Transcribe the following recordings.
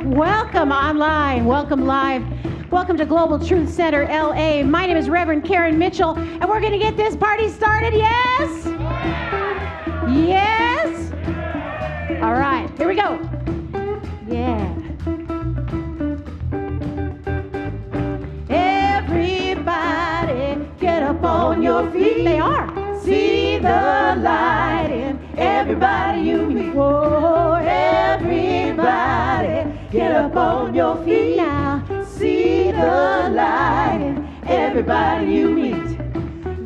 welcome online, welcome live, welcome to Global Truth Center, LA. My name is Reverend Karen Mitchell, and we're going to get this party started, yes? Yes? All right, here we go. Yeah. Everybody get up on your feet. They are. See the light in everybody you meet. Whoa, everybody get up on your feet now. See the light in everybody you meet.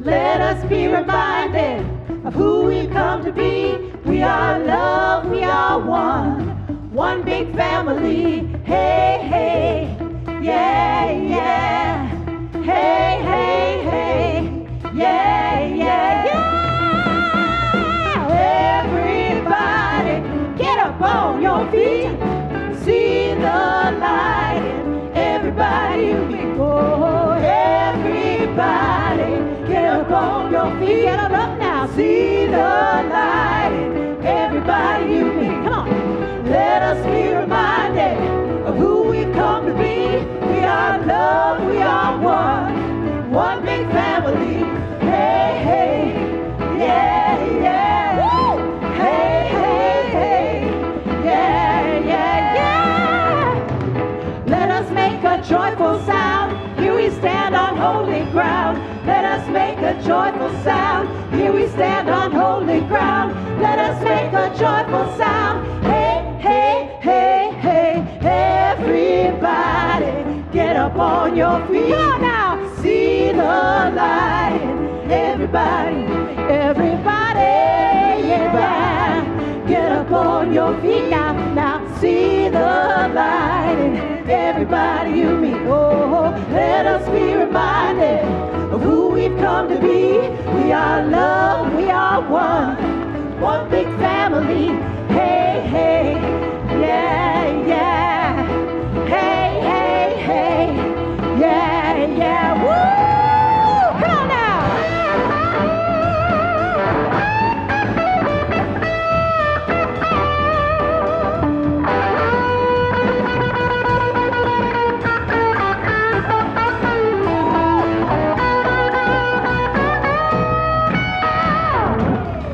Let us be reminded of who we've come to be. We are love, we are one big family. Hey, hey, yeah, yeah. Hey, hey, hey, yeah, yeah, yeah. Everybody get up on your feet. See the light in everybody you meet. Oh, everybody get up on your feet. Get on up now. See the light in everybody you meet. Come on. Let us be reminded of who we've come to be. We are love, we are one big family. Hey, hey, yeah, yeah. Woo! Hey, hey, hey, yeah, yeah, yeah. Let us make a joyful sound. Here we stand on holy ground. Let us make a joyful sound. Here we stand on holy ground. Let us make a joyful sound. Hey, hey, hey, hey, everybody get up on your feet. Come on now. See the light in everybody, yeah. Get up on your feet now, now. See the light in everybody you meet. Oh, let us be reminded of who we've come to be. We are love, we are one big family. Hey, hey, yeah, yeah. Hey, hey, hey, yeah, yeah. Woo! Come on now.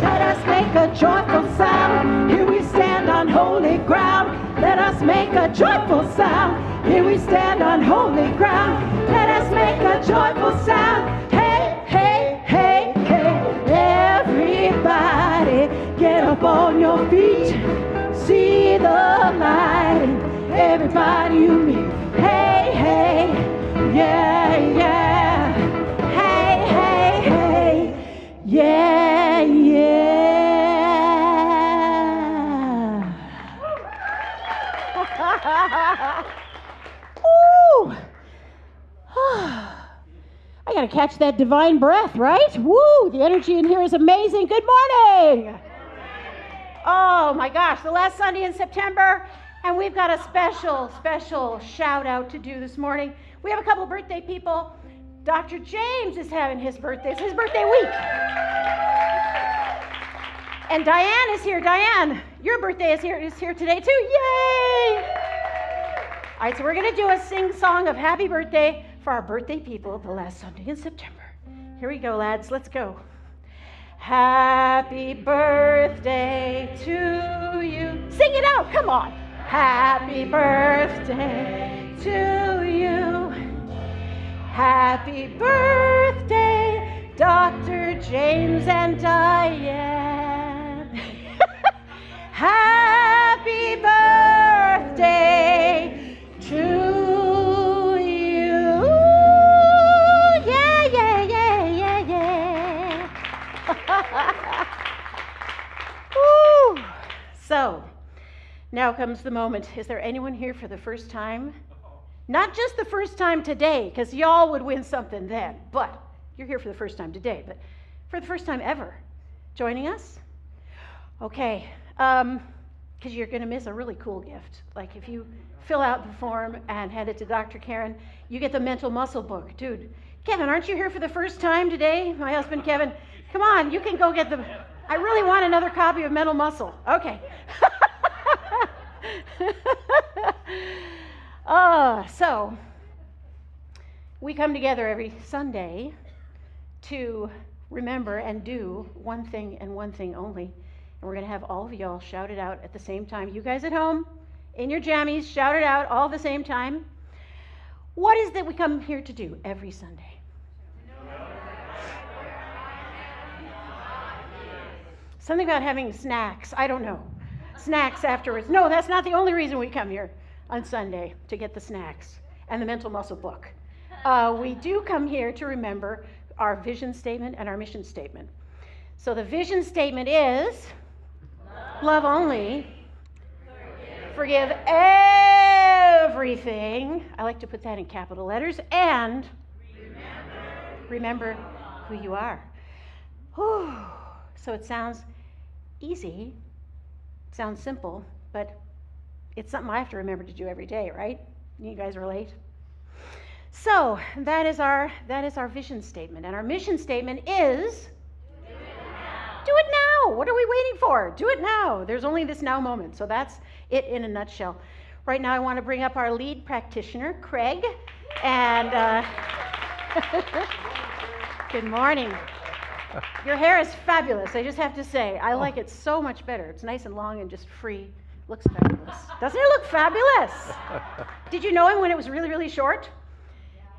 Let us make a joyful sound. Here we stand on holy ground. Let us make a joyful sound. Here we stand on holy ground. Let us make a joyful sound. Hey, hey, hey, hey. Everybody get up on your feet. See the light in everybody you meet. Hey, hey, yeah, yeah. Hey, hey, hey, yeah, yeah. Woo! I gotta catch that divine breath, right? Woo! The energy in here is amazing. Good morning! Oh my gosh, the last Sunday in September, and we've got a special shout out to do this morning. We have a couple of birthday people. Dr. James is having his birthday. It's his birthday week. And Diane is here. Diane, your birthday is here today too. Yay! All right, so we're going to do a sing-song of happy birthday for our birthday people the last Sunday in September. Here we go, lads. Let's go. Happy birthday to you. Sing it out. Come on. Happy birthday to you. Happy birthday, Dr. James and Diane. Happy birthday to you. Yeah, yeah, yeah, yeah, yeah. Woo. So, now comes the moment. Is there anyone here for the first time? Not just the first time today, because y'all would win something then, but you're here for the first time today, but for the first time ever. Joining us? Okay. Because you're going to miss a really cool gift. Like if you fill out the form and hand it to Dr. Karen, you get the mental muscle book. Dude, Kevin, aren't you here for the first time today? My husband, Kevin, come on, you can go get the... I really want another copy of Mental Muscle. Okay. So we come together every Sunday to remember and do one thing and one thing only. And we're going to have all of y'all shout it out at the same time. You guys at home, in your jammies, shout it out all at the same time. What is that we come here to do every Sunday? Something about having snacks. I don't know. Snacks afterwards. No, that's not the only reason we come here on Sunday, to get the snacks and the mental muscle book. We do come here to remember our vision statement and our mission statement. So the vision statement is love only, forgive everything. I like to put that in capital letters, and remember who you are. Whew. So it sounds easy, it sounds simple, but it's something I have to remember to do every day, right? You guys relate? So that is our vision statement, and our mission statement is do it now. What are we waiting for? Do it now. There's only this now moment. So that's it in a nutshell. Right now I want to bring up our lead practitioner, Craig, and good morning. Your hair is fabulous, I just have to say. I like it so much better. It's nice and long and just free. Looks fabulous. Doesn't it look fabulous? Did you know him when it was really, really short?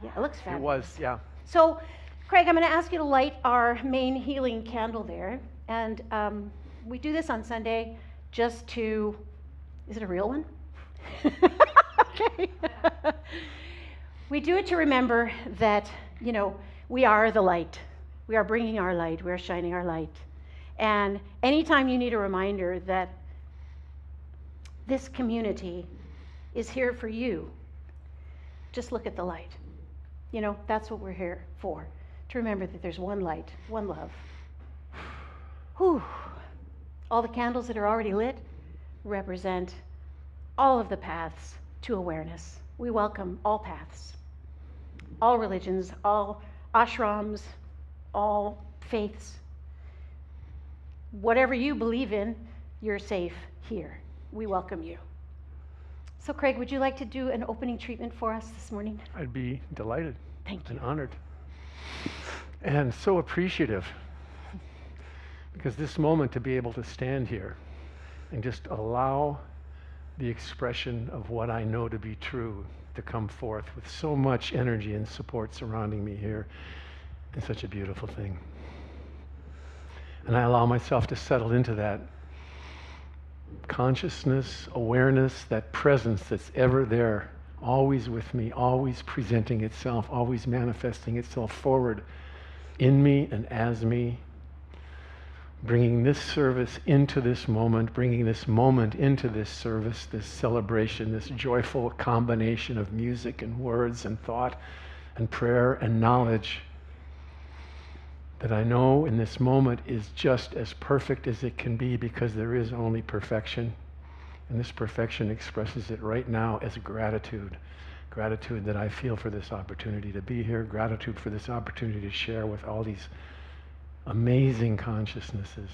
Yeah, it looks fabulous. It was, yeah. So, Craig, I'm going to ask you to light our main healing candle there. And we do this on Sunday just to, is it a real one? Okay. We do it to remember that, you know, we are the light. We are bringing our light. We are shining our light. And anytime you need a reminder that this community is here for you, just look at the light. You know, that's what we're here for, to remember that there's one light, one love. Whew. All the candles that are already lit represent all of the paths to awareness. We welcome all paths, all religions, all ashrams, all faiths. Whatever you believe in, you're safe here. We welcome you. So, Craig, would you like to do an opening treatment for us this morning? I'd be delighted. Thank you. And honored. And so appreciative. Because this moment, to be able to stand here and just allow the expression of what I know to be true to come forth with so much energy and support surrounding me here is such a beautiful thing. And I allow myself to settle into that consciousness, awareness, that presence that's ever there, always with me, always presenting itself, always manifesting itself forward in me and as me, bringing this service into this moment, bringing this moment into this service, this celebration, this joyful combination of music and words and thought and prayer and knowledge that I know in this moment is just as perfect as it can be, because there is only perfection. And this perfection expresses it right now as gratitude. Gratitude that I feel for this opportunity to be here, gratitude for this opportunity to share with all these amazing consciousnesses.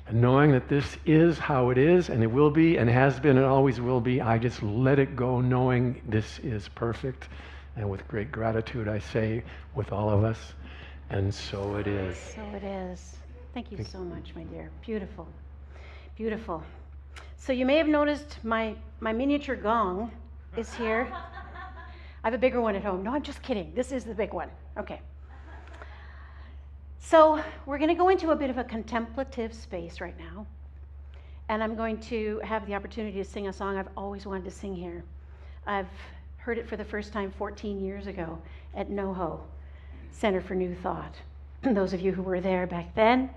And knowing that this is how it is, and it will be, and has been, and always will be, I just let it go, knowing this is perfect. And with great gratitude, I say, with all of us, and so it is. So it is. Thank you so much, my dear. Beautiful. Beautiful. So you may have noticed my miniature gong is here. I have a bigger one at home. No, I'm just kidding. This is the big one. Okay. So we're going to go into a bit of a contemplative space right now. And I'm going to have the opportunity to sing a song I've always wanted to sing here. I've heard it for the first time 14 years ago at NoHo, Center for New Thought. Those of you who were there back then.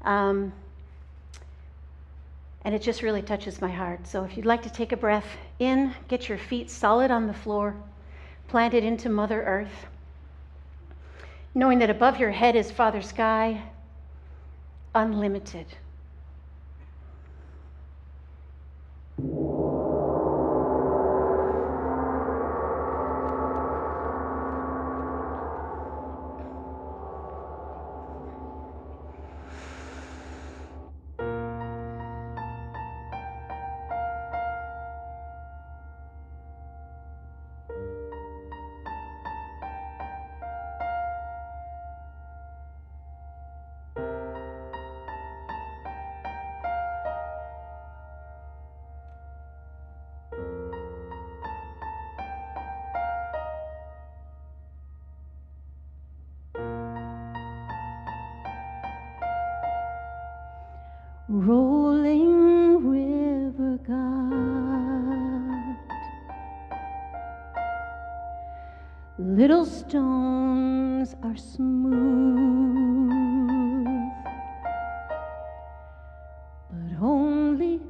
And it just really touches my heart. So if you'd like to take a breath in, get your feet solid on the floor, planted into Mother Earth, knowing that above your head is Father Sky, unlimited. rolling river God. Little stones are smooth, but only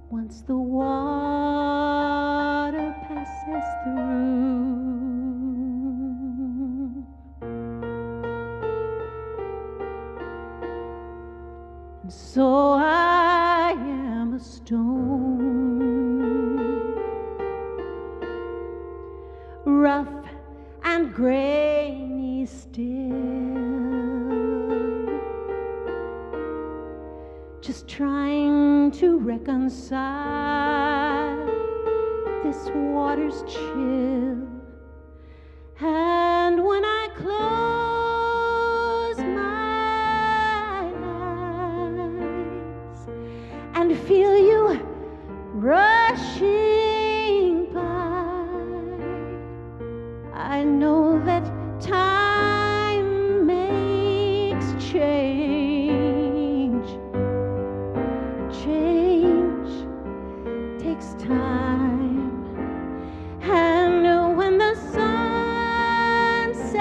once the water passes through. And so I am a stone, rough and grainy still, just trying to reconcile this water's chill. And when I close my eyes and feel you rushing by, I know that time makes change. Change takes time. And when the sunset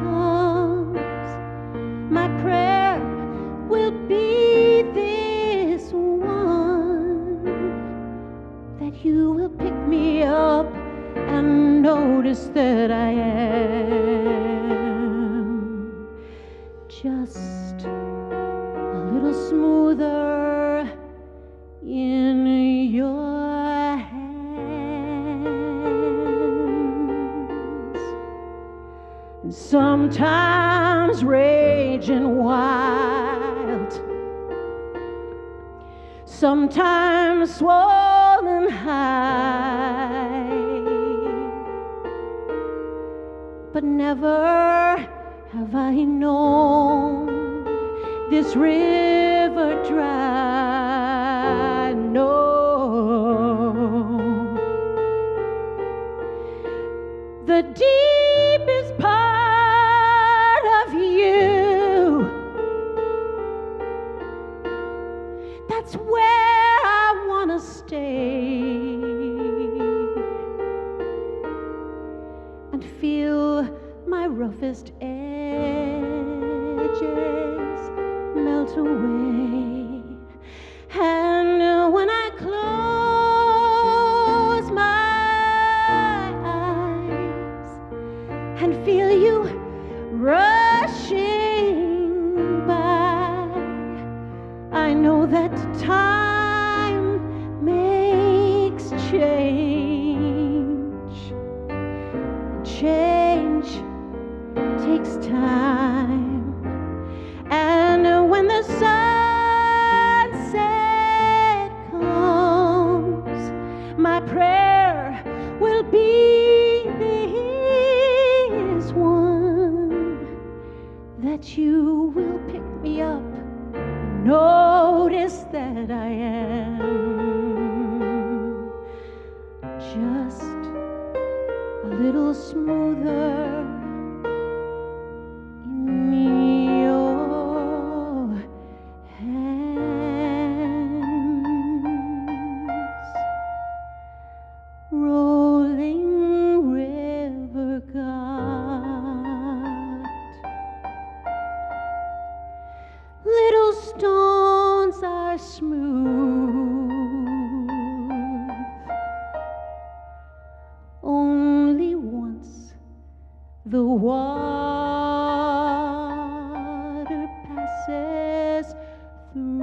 comes, my prayer will be this one, that you will pick me up and notice that I am just a little smoother in your hands. And sometimes raging wild, sometimes swollen high, but never have I known this river dry. No, the deepest part of you, that's where I want to stay and feel my roughest edges melt away. And when I close my eyes and feel you rushing by, I know that time makes change. Change takes time. And when the sunset comes, my prayer will be this one, that you will pick me up and notice that I am just a little smoother in your hands. Rolling river God, little stones are smooth, only once the water passes through.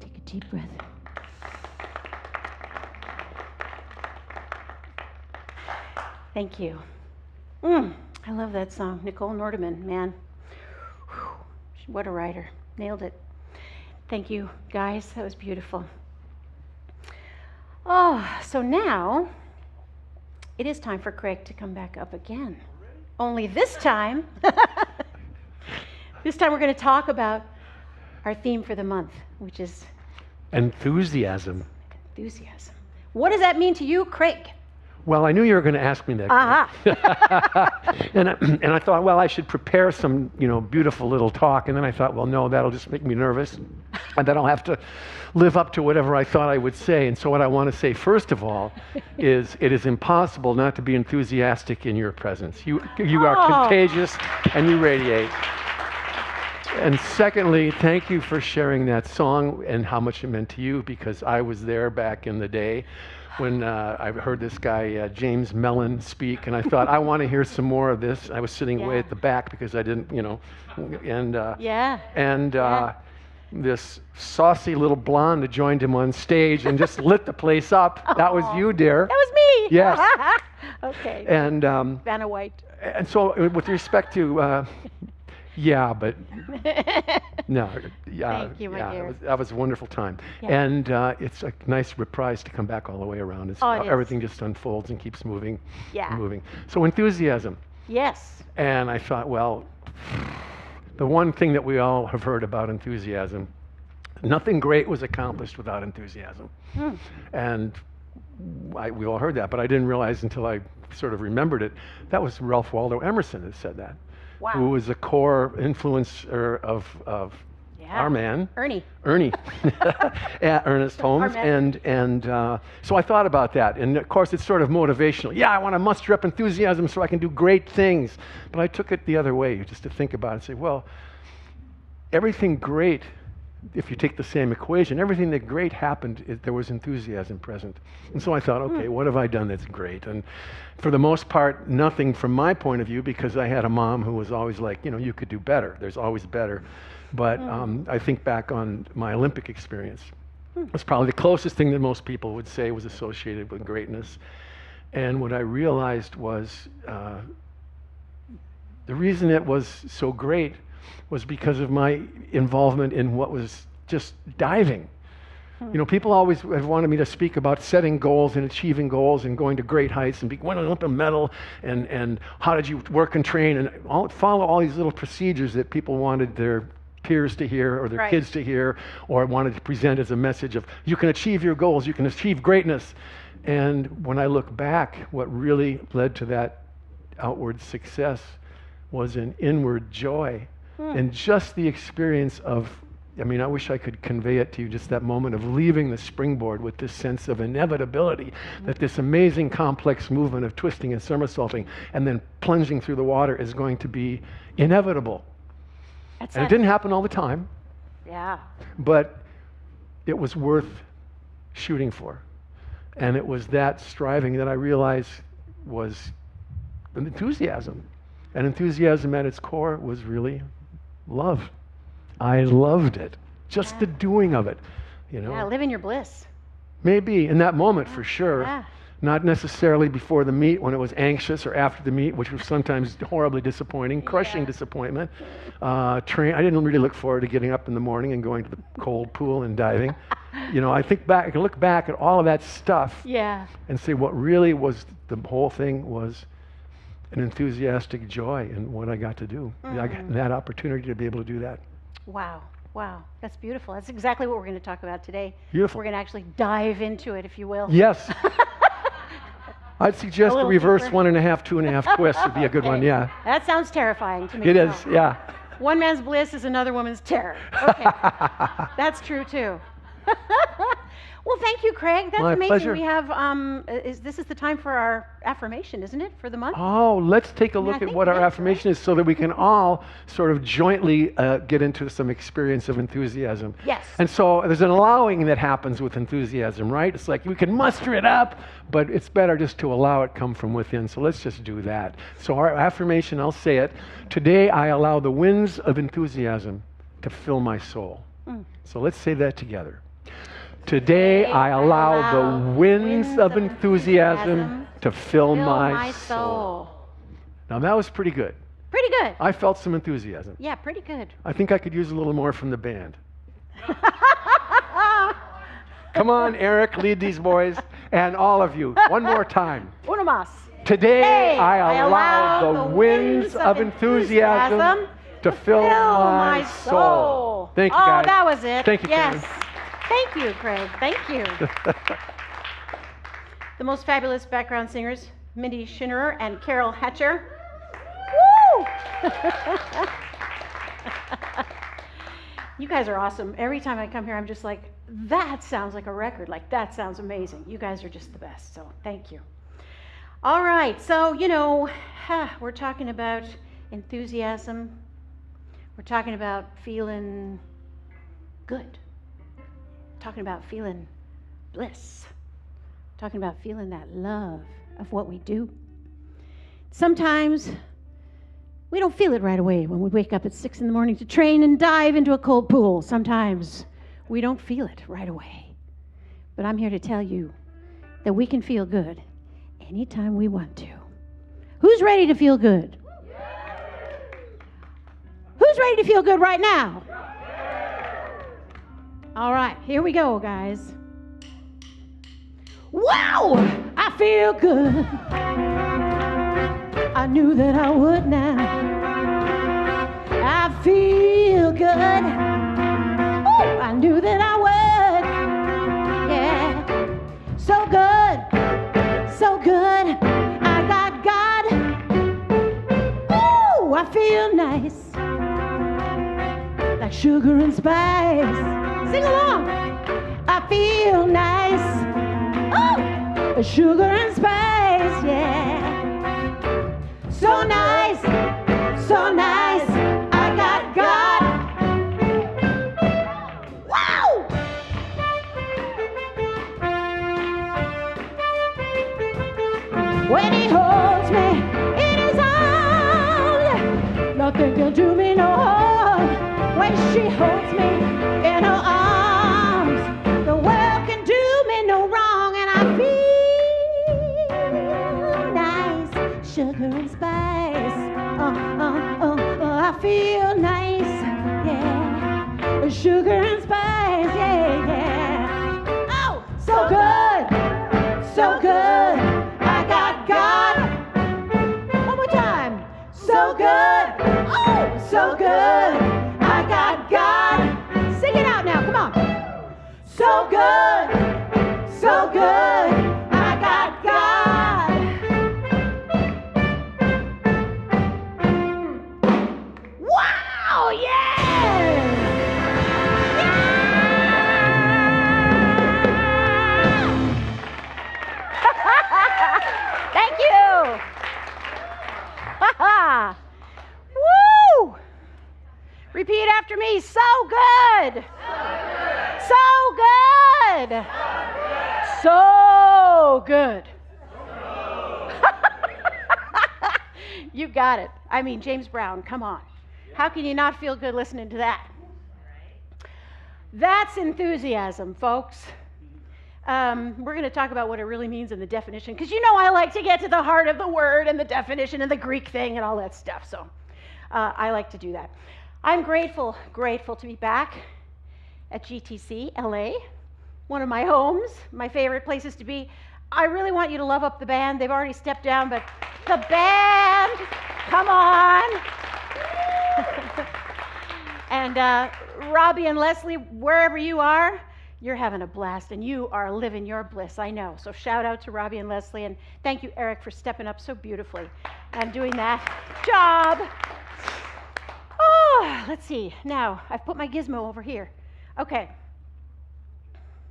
Take a deep breath. Thank you. I love that song. Nicole Nordeman, man. Whew. What a writer. Nailed it. Thank you, guys. That was beautiful. Oh, so now it is time for Craig to come back up again. Only this time, we're going to talk about our theme for the month, which is enthusiasm. Enthusiasm. What does that mean to you, Craig? Well, I knew you were going to ask me that. And I thought, well, I should prepare some, beautiful little talk. And then I thought, well, no, that'll just make me nervous. And then I'll have to live up to whatever I thought I would say. And so what I want to say, first of all, is it is impossible not to be enthusiastic in your presence. You are contagious and you radiate. And secondly, thank you for sharing that song and how much it meant to you, because I was there back in the day when I heard this guy, James Mellon, speak, and I thought, I want to hear some more of this. I was sitting way at the back because I didn't, this saucy little blonde that joined him on stage and just lit the place up. That was you, dear. That was me. Yes. Okay. And Vanna White. And so with respect to... yeah, but no. Yeah, Thank you, my dear. That was a wonderful time. Yeah. And it's a nice reprise to come back all the way around. Everything just unfolds and keeps moving. Yeah. Moving. So enthusiasm. Yes. And I thought, well, the one thing that we all have heard about enthusiasm, nothing great was accomplished without enthusiasm. And we all heard that, but I didn't realize until I sort of remembered it, that was Ralph Waldo Emerson that said that. Wow. Who was a core influencer of our man, Ernie, Ernest Holmes, and so I thought about that, and of course it's sort of motivational. Yeah, I want to muster up enthusiasm so I can do great things, but I took it the other way, just to think about it and say, well, everything great, if you take the same equation, everything that great happened, there was enthusiasm present. And so I thought, okay, what have I done that's great? And for the most part, nothing from my point of view, because I had a mom who was always like, you could do better. There's always better. But I think back on my Olympic experience. It was probably the closest thing that most people would say was associated with greatness. And what I realized was the reason it was so great was because of my involvement in what was just diving. People always have wanted me to speak about setting goals and achieving goals and going to great heights and winning an Olympic medal and how did you work and train and follow all these little procedures that people wanted their peers to hear or their kids to hear, or wanted to present as a message of you can achieve your goals, you can achieve greatness. And when I look back, what really led to that outward success was an inward joy. And just the experience of, I wish I could convey it to you, just that moment of leaving the springboard with this sense of inevitability, that this amazing complex movement of twisting and somersaulting and then plunging through the water is going to be inevitable. And it didn't happen all the time. Yeah. But it was worth shooting for. And it was that striving that I realized was an enthusiasm. And enthusiasm at its core was really love. I loved it. Just the doing of it, Yeah, live in your bliss. Maybe in that moment for sure. Yeah. Not necessarily before the meet when it was anxious, or after the meet, which was sometimes horribly disappointing, crushing disappointment. I didn't really look forward to getting up in the morning and going to the cold pool and diving. I can look back at all of that stuff and say what really was the whole thing was an enthusiastic joy in what I got to do. I got that opportunity to be able to do that. Wow. That's beautiful. That's exactly what we're going to talk about today. Beautiful. We're going to actually dive into it, if you will. Yes. I'd suggest a reverse 1.5, 2.5 twist would be a good one, yeah. That sounds terrifying to me. It is, yeah. One man's bliss is another woman's terror. Okay. That's true, too. Well, thank you, Craig. That's My amazing. pleasure. We have, this is the time for our affirmation, isn't it, for the month? Oh, let's take a look at what our affirmation is so that we can all sort of jointly get into some experience of enthusiasm. Yes. And so there's an allowing that happens with enthusiasm, right? It's like we can muster it up, but it's better just to allow it come from within. So let's just do that. So our affirmation, I'll say it. Today I allow the winds of enthusiasm to fill my soul. So let's say that together. Today I allow the winds of enthusiasm to fill my soul. Now that was pretty good. Pretty good. I felt some enthusiasm. Yeah, pretty good. I think I could use a little more from the band. Come on, Eric, lead these boys. And all of you, one more time. Uno más. Today I allow the winds of enthusiasm to fill my soul. Thank you, guys. Oh, that was it. Thank you, yes. Karen. Thank you, Craig. Thank you. the most fabulous background singers, Mindy Schinnerer and Carol Hatcher. Woo! You guys are awesome. Every time I come here, I'm just like, that sounds like a record. Like, that sounds amazing. You guys are just the best, so thank you. All right, so, we're talking about enthusiasm. We're talking about feeling good. Talking about feeling bliss. Talking about feeling that love of what we do. Sometimes we don't feel it right away when we wake up at 6 in the morning to train and dive into a cold pool. Sometimes we don't feel it right away. But I'm here to tell you that we can feel good anytime we want to. Who's ready to feel good? Who's ready to feel good right now? All right, here we go, guys. Wow, I feel good. I knew that I would now. I feel good. Oh, I knew that I would. Yeah, so good, so good. I got God. Oh, I feel nice, like sugar and spice. Sing along. I feel nice. Oh, sugar and spice, yeah. So nice, so nice. I got God. Wow! When he holds me in his arms, nothing can do me no harm. When she holds me in her arms, the world can do me no wrong. And I feel nice, sugar and spice. I feel nice, yeah. Sugar and spice, yeah, yeah. Oh, so good, so good. I got God. One more time. So good, oh, so good. I got God. Sing it out now, come on. So good, so good. I got God. Wow, yeah! Thank you. Woo! Repeat after me. So good. So good. So good. You got it. I mean, James Brown, come on. How can you not feel good listening to that? That's enthusiasm, folks. We're going to talk about what it really means in the definition, because I like to get to the heart of the word and the definition and the Greek thing and all that stuff. So I like to do that. I'm grateful to be back at GTC LA, one of my homes, my favorite places to be. I really want you to love up the band. They've already stepped down, but the band, come on. And Robbie and Leslie, wherever you are, you're having a blast, and you are living your bliss, I know. So shout out to Robbie and Leslie, and thank you, Eric, for stepping up so beautifully and doing that job. Oh, let's see. Now, I've put my gizmo over here. Okay,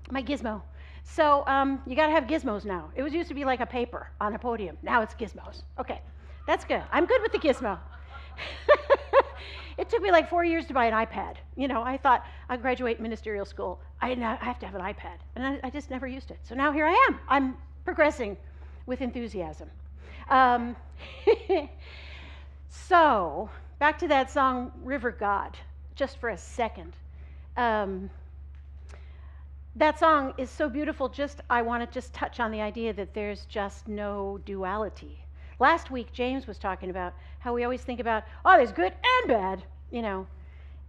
my gizmo. So you got to have gizmos now. It used to be like a paper on a podium. Now it's gizmos. Okay, that's good. I'm good with the gizmo. It took me like 4 years to buy an iPad. I thought I'd graduate ministerial school. I have to have an iPad. And I just never used it. So now here I am. I'm progressing with enthusiasm. So back to that song, River God, just for a second. That song is so beautiful. I want to just touch on the idea that there's just no duality. Last week, James was talking about how we always think about, there's good and bad.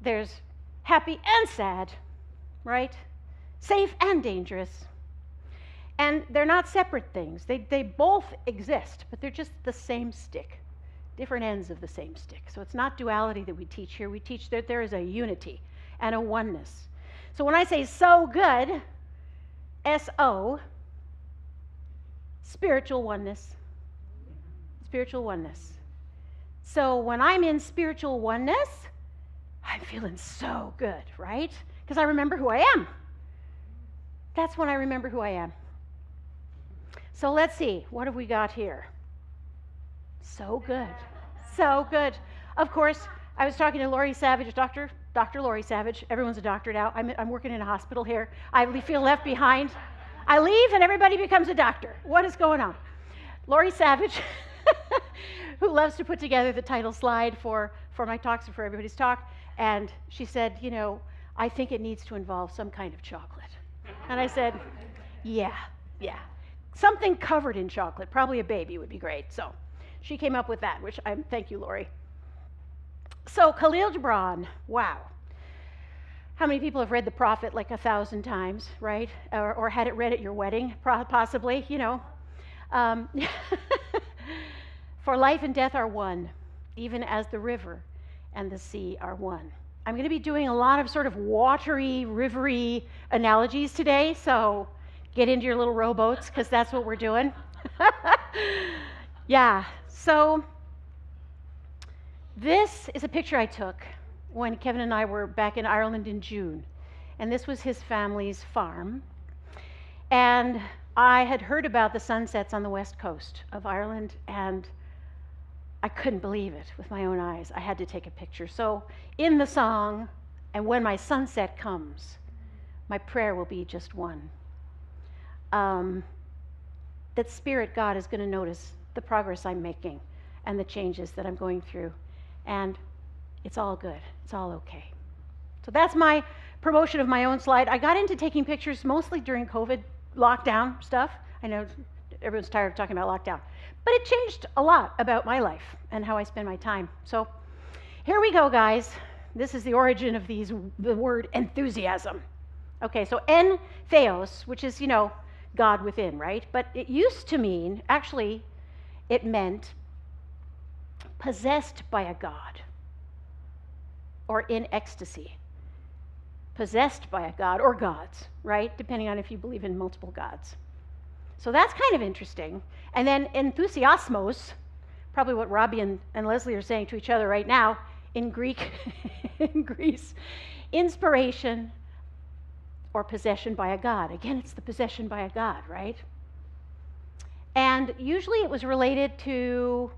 There's happy and sad, right? Safe and dangerous. And they're not separate things. They both exist, but they're just the same stick, different ends of the same stick. So it's not duality that we teach here. We teach that there is a unity and a oneness. So when I say so good, S-O, spiritual oneness. Spiritual oneness. So when I'm in spiritual oneness, I'm feeling so good, right? Because I remember who I am. That's when I remember who I am. So let's see, what have we got here? So good. So good. Of course, I was talking to Lori Savage, Dr. Lori Savage. Everyone's a doctor now. I'm working in a hospital here. I feel left behind. I leave and everybody becomes a doctor. What is going on? Lori Savage, who loves to put together the title slide for my talks and for everybody's talk, and she said, you know, I think it needs to involve some kind of chocolate. And I said, yeah. Something covered in chocolate, probably a baby would be great. So she came up with that, which thank you, Lori. So Khalil Gibran, wow. How many people have read The Prophet like 1,000 times, right? Or had it read at your wedding, possibly, you know. For life and death are one, even as the river and the sea are one. I'm going to be doing a lot of sort of watery, rivery analogies today, so get into your little rowboats, because that's what we're doing. Yeah, so this is a picture I took when Kevin and I were back in Ireland in June, and this was his family's farm. And I had heard about the sunsets on the west coast of Ireland, and I couldn't believe it with my own eyes. I had to take a picture. So in the song, and when my sunset comes, my prayer will be just one. That Spirit God is going to notice the progress I'm making and the changes that I'm going through. And it's all good. It's all okay. So that's my promotion of my own slide. I got into taking pictures mostly during COVID lockdown stuff. I know everyone's tired of talking about lockdown. But it changed a lot about my life and how I spend my time. So here we go, guys. This is the origin of the word enthusiasm. Okay, so en theos, which is, you know, God within, right? But it used to mean, actually, it meant possessed by a God, or in ecstasy. Possessed by a God, or gods, right? Depending on if you believe in multiple gods. So that's kind of interesting. And then enthusiasmos, probably what Robbie and Leslie are saying to each other right now, in Greek, in Greece, inspiration or possession by a god. Again, it's the possession by a god, right? And usually it was related to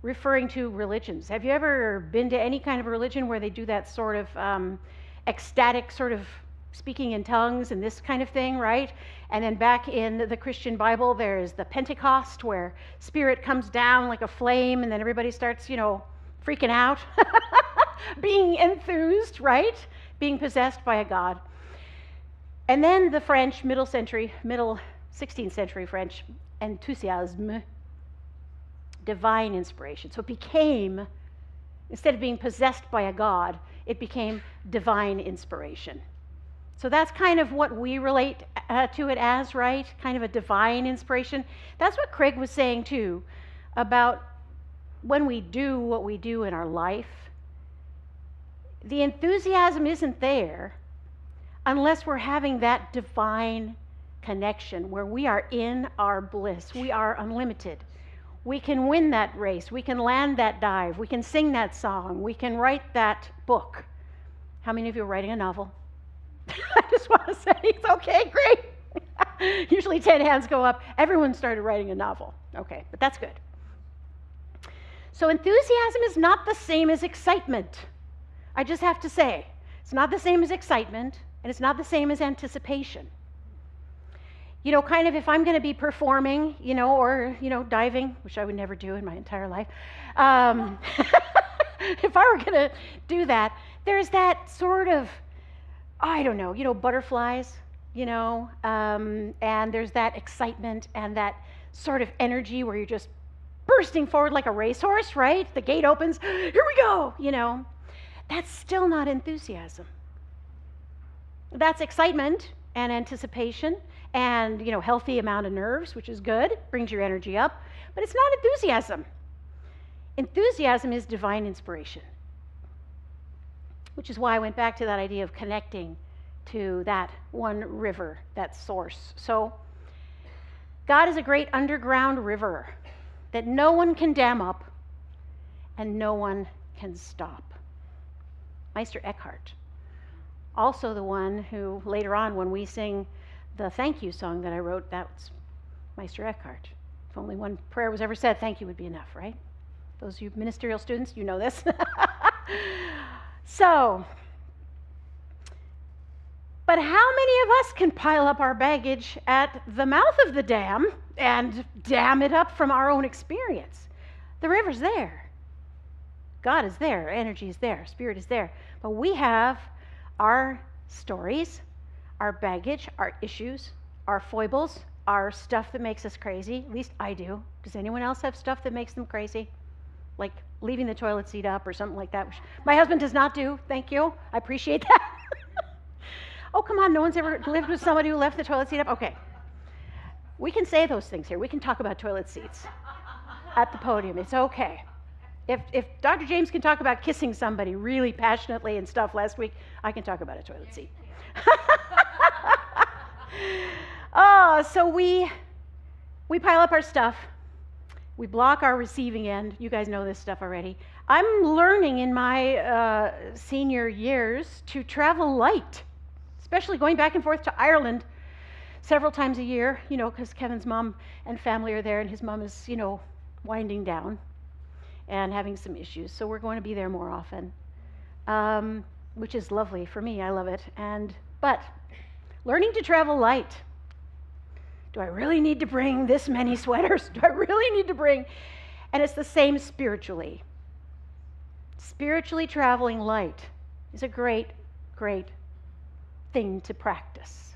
referring to religions. Have you ever been to any kind of religion where they do that sort of ecstatic sort of speaking in tongues and this kind of thing, right? And then back in the Christian Bible, there's the Pentecost, where Spirit comes down like a flame, and then everybody starts, you know, freaking out, being enthused, right? Being possessed by a god. And then the French, middle 16th century French, enthusiasme, divine inspiration. So it became, instead of being possessed by a god, it became divine inspiration. So that's kind of what we relate to it as, right? Kind of a divine inspiration. That's what Craig was saying too, about when we do what we do in our life, the enthusiasm isn't there unless we're having that divine connection where we are in our bliss. We are unlimited. We can win that race. We can land that dive. We can sing that song. We can write that book. How many of you are writing a novel? I just want to say, it's okay, great. Usually 10 hands go up. Everyone started writing a novel. Okay, but that's good. So enthusiasm is not the same as excitement. I just have to say, it's not the same as excitement, and it's not the same as anticipation. You know, kind of if I'm going to be performing, you know, or, you know, diving, which I would never do in my entire life. If I were going to do that, there's that sort of, I don't know, you know, butterflies, you know, and there's that excitement and that sort of energy where you're just bursting forward like a racehorse, right? The gate opens, here we go, you know. That's still not enthusiasm. That's excitement and anticipation and, you know, healthy amount of nerves, which is good, brings your energy up, but it's not enthusiasm. Enthusiasm is divine inspiration, which is why I went back to that idea of connecting to that one river, that source. So God is a great underground river that no one can dam up and no one can stop. Meister Eckhart, also the one who later on when we sing the thank you song that I wrote, that's Meister Eckhart. If only one prayer was ever said, thank you would be enough, right? Those of you ministerial students, you know this. So, but how many of us can pile up our baggage at the mouth of the dam and dam it up from our own experience? The river's there. God is there. Energy is there. Spirit is there. But we have our stories, our baggage, our issues, our foibles, our stuff that makes us crazy. At least I do. Does anyone else have stuff that makes them crazy? Like leaving the toilet seat up or something like that, which my husband does not do. Thank you. I appreciate that. Oh, come on. No one's ever lived with somebody who left the toilet seat up? Okay. We can say those things here. We can talk about toilet seats at the podium. It's okay. If Dr. James can talk about kissing somebody really passionately and stuff last week, I can talk about a toilet seat. Oh, so we pile up our stuff. We block our receiving end. You guys know this stuff already. I'm learning in my senior years to travel light, especially going back and forth to Ireland several times a year, because Kevin's mom and family are there, and his mom is, winding down and having some issues. So we're going to be there more often, which is lovely for me. I love it. But learning to travel light. Do I really need to bring this many sweaters? Do I really need to bring? And it's the same spiritually. Spiritually traveling light is a great, great thing to practice.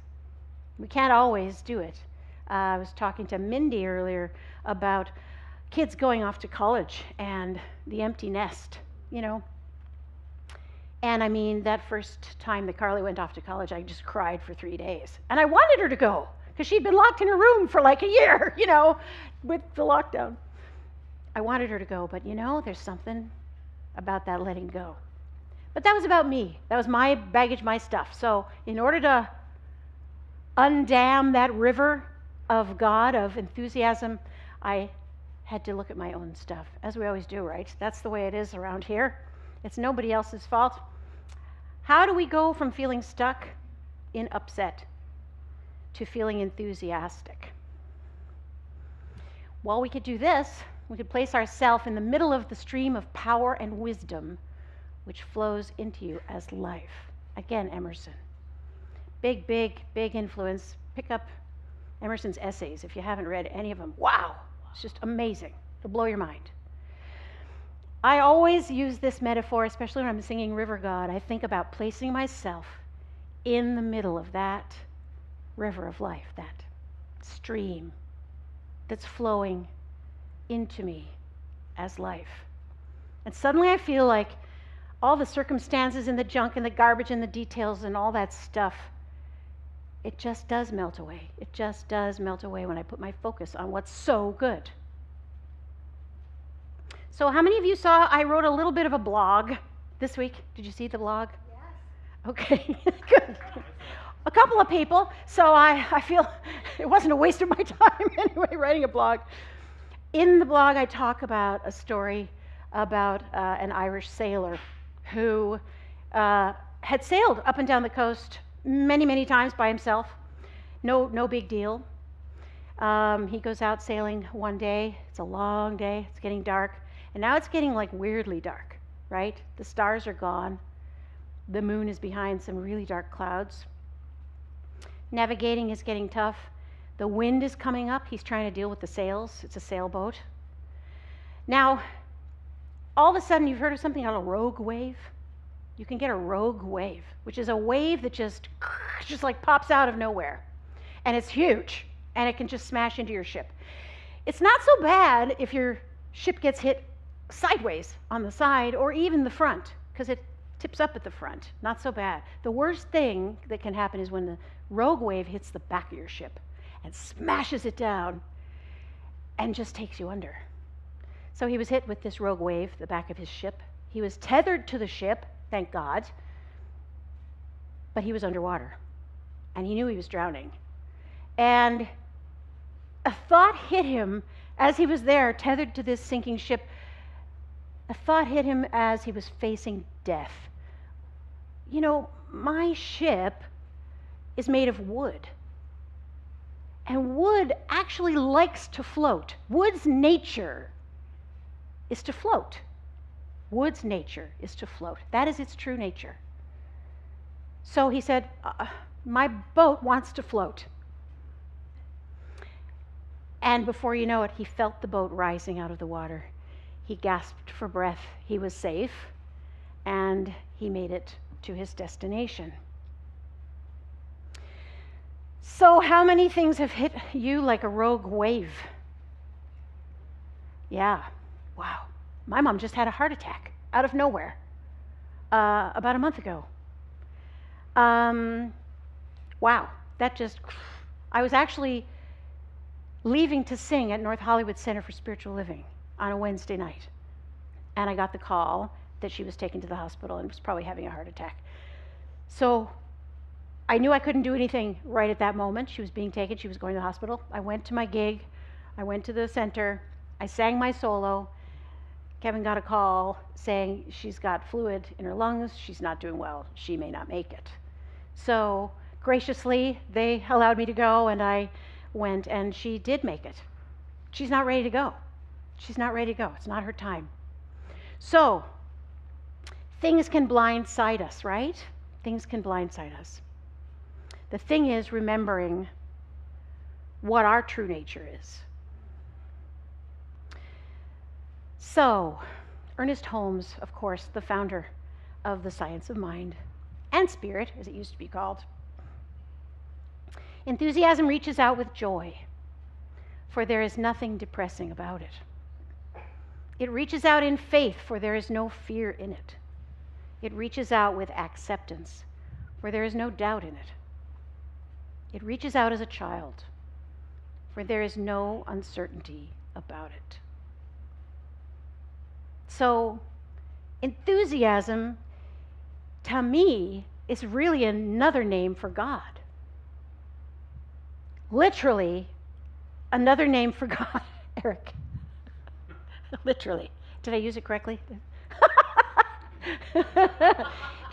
We can't always do it. I was talking to Mindy earlier about kids going off to college and the empty nest, And I mean, that first time that Carly went off to college, I just cried for 3 days. And I wanted her to go, because she'd been locked in her room for like a year, with the lockdown. I wanted her to go, but there's something about that letting go. But that was about me. That was my baggage, my stuff. So in order to undam that river of God, of enthusiasm, I had to look at my own stuff, as we always do, right? That's the way it is around here. It's nobody else's fault. How do we go from feeling stuck in upset to feeling enthusiastic? Well, we could do this. We could place ourselves in the middle of the stream of power and wisdom which flows into you as life. Again, Emerson. Big, big, big influence. Pick up Emerson's essays if you haven't read any of them. Wow, it's just amazing. It'll blow your mind. I always use this metaphor, especially when I'm singing River God. I think about placing myself in the middle of that river of life, that stream that's flowing into me as life. And suddenly I feel like all the circumstances and the junk and the garbage and the details and all that stuff, it just does melt away. It just does melt away when I put my focus on what's so good. So how many of you saw I wrote a little bit of a blog this week? Did you see the blog? Yes. Okay, good. A couple of people, so I feel it wasn't a waste of my time anyway, writing a blog. In the blog, I talk about a story about an Irish sailor who had sailed up and down the coast many, many times by himself. No big deal. He goes out sailing one day. It's a long day. It's getting dark. And now it's getting like weirdly dark, right? The stars are gone. The moon is behind some really dark clouds. Navigating is getting tough. The wind is coming up. He's trying to deal with the sails. It's a sailboat. Now, all of a sudden, you've heard of something called a rogue wave? You can get a rogue wave, which is a wave that just like pops out of nowhere. And it's huge, and it can just smash into your ship. It's not so bad if your ship gets hit sideways on the side or even the front, because it tips up at the front. Not so bad. The worst thing that can happen is when the rogue wave hits the back of your ship and smashes it down and just takes you under. So he was hit with this rogue wave, the back of his ship. He was tethered to the ship, thank God, but he was underwater, and he knew he was drowning. And a thought hit him as he was there, tethered to this sinking ship. A thought hit him as he was facing death. You know, my ship is made of wood. And wood actually likes to float. Wood's nature is to float. Wood's nature is to float. That is its true nature. So he said, my boat wants to float. And before you know it, he felt the boat rising out of the water. He gasped for breath. He was safe, and he made it to his destination. So how many things have hit you like a rogue wave? Yeah, wow. My mom just had a heart attack out of nowhere about a month ago. Wow, I was actually leaving to sing at North Hollywood Center for Spiritual Living on a Wednesday night. And I got the call that she was taken to the hospital and was probably having a heart attack. So I knew I couldn't do anything right at that moment. She was being taken. She was going to the hospital. I went to my gig. I went to the center. I sang my solo. Kevin got a call saying she's got fluid in her lungs. She's not doing well. She may not make it. So graciously, they allowed me to go, and I went, and she did make it. She's not ready to go. She's not ready to go. It's not her time. So things can blindside us, right? Things can blindside us. The thing is remembering what our true nature is. So, Ernest Holmes, of course, the founder of the science of mind and spirit, as it used to be called. Enthusiasm reaches out with joy, for there is nothing depressing about it. It reaches out in faith, for there is no fear in it. It reaches out with acceptance, for there is no doubt in it. It reaches out as a child, for there is no uncertainty about it. So, enthusiasm, to me, is really another name for God. Literally, another name for God. Eric. Literally. Did I use it correctly?